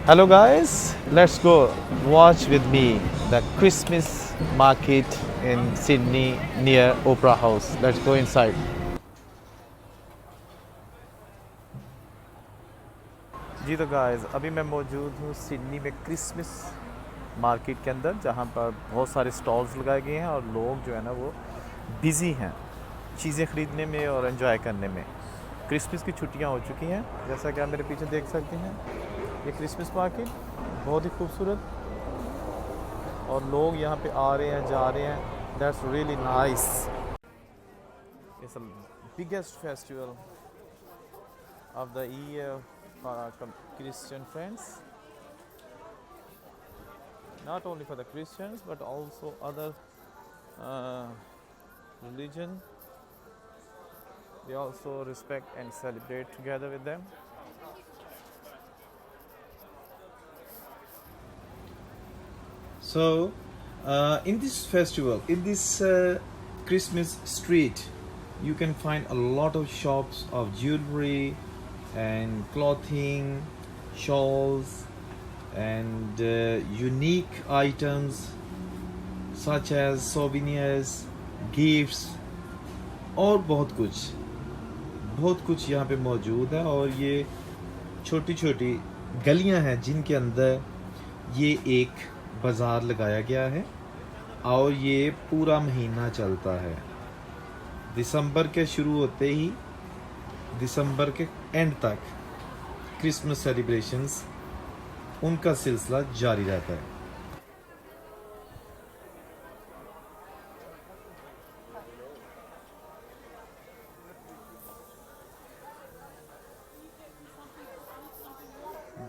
Hello guys, let's go watch with me the Christmas market in Sydney near Opera House. Let's go inside. जी तो guys अभी मैं मौजूद हूँ Sydney में Christmas market के अंदर, जहाँ पर बहुत सारे स्टॉल्स लगाए गए हैं और लोग जो है ना वो बिज़ी हैं चीज़ें ख़रीदने में और एंजॉय करने में। क्रिसमस की छुट्टियाँ हो चुकी हैं, जैसा कि आप मेरे पीछे देख सकते हैं। ये क्रिसमस मार्केट बहुत ही खूबसूरत, और लोग यहाँ पे आ रहे हैं जा रहे हैं। That's really nice. It's biggest festival of the year for our Christian friends. Not only for the Christians but also other uh, religion. We also respect and celebrate together with them. So, in this festival, in this Christmas street, you can find a lot of shops of jewelry and clothing, shawls, and unique items such as souvenirs, gifts और बहुत कुछ यहाँ पे मौजूद है। और ये छोटी छोटी गलियाँ हैं जिनके अंदर ये एक बाज़ार लगाया गया है, और ये पूरा महीना चलता है। दिसंबर के शुरू होते ही दिसंबर के एंड तक क्रिसमस सेलिब्रेशंस उनका सिलसिला जारी रहता है।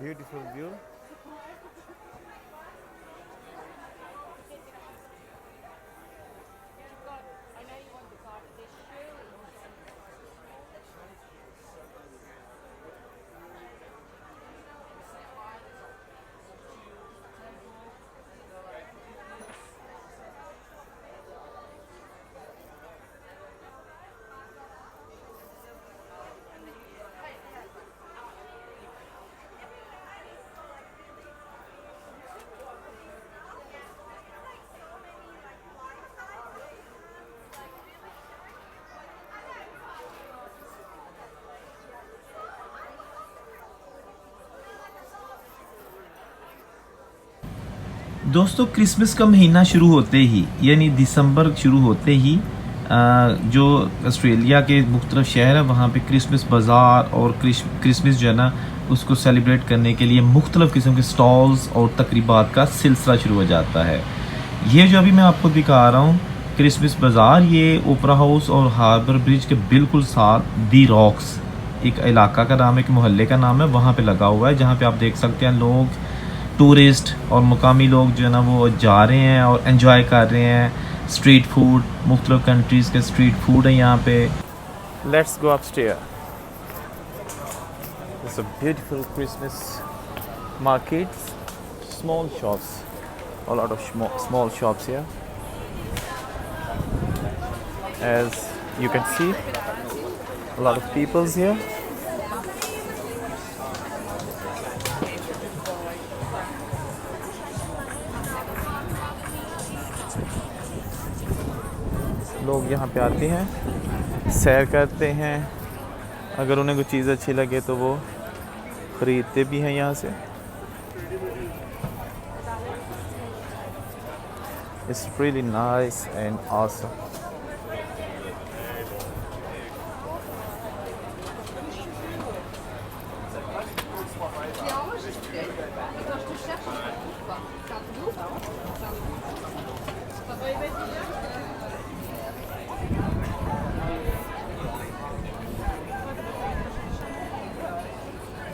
Beautiful view. दोस्तों, क्रिसमस का महीना शुरू होते ही यानी दिसंबर शुरू होते ही जो ऑस्ट्रेलिया के मुख्तलिफ शहर है वहाँ पे क्रिसमस बाज़ार और क्रिसमस जो है ना उसको सेलिब्रेट करने के लिए मुख्तलिफ किस्म के स्टॉल्स और तकरीबात का सिलसिला शुरू हो जाता है। ये जो अभी मैं आपको दिखा रहा हूँ क्रिसमस बाज़ार, ये ओपरा हाउस और हार्बर ब्रिज के बिल्कुल साथ दी रॉक्स एक इलाका का नाम है, एक मोहल्ले का नाम है, वहाँ पे लगा हुआ है, जहाँ पे आप देख सकते हैं लोग टूरिस्ट और मुकामी लोग जो है ना वो जा रहे हैं और एंजॉय कर रहे हैं। स्ट्रीट फूड, मुख्तलिफ कंट्रीज़ के स्ट्रीट फूड है यहाँ पे। Let's go upstair. It's a beautiful Christmas market, small shops, a lot of small shops here. As you can see, a lot of people's here. लोग यहाँ पे आते हैं, सैर करते हैं, अगर उन्हें कोई चीज़ अच्छी लगे तो वो ख़रीदते भी हैं यहाँ से। It's really nice and awesome.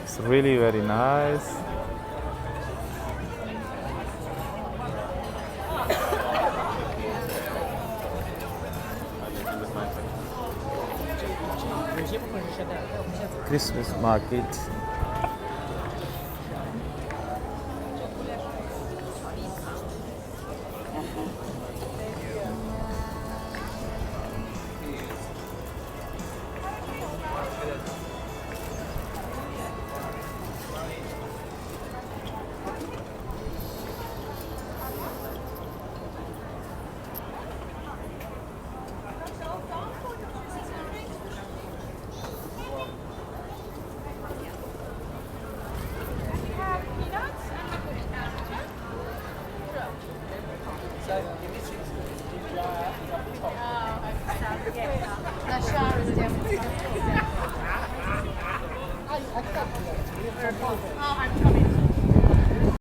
It's really very nice. Christmas market. I'm coming.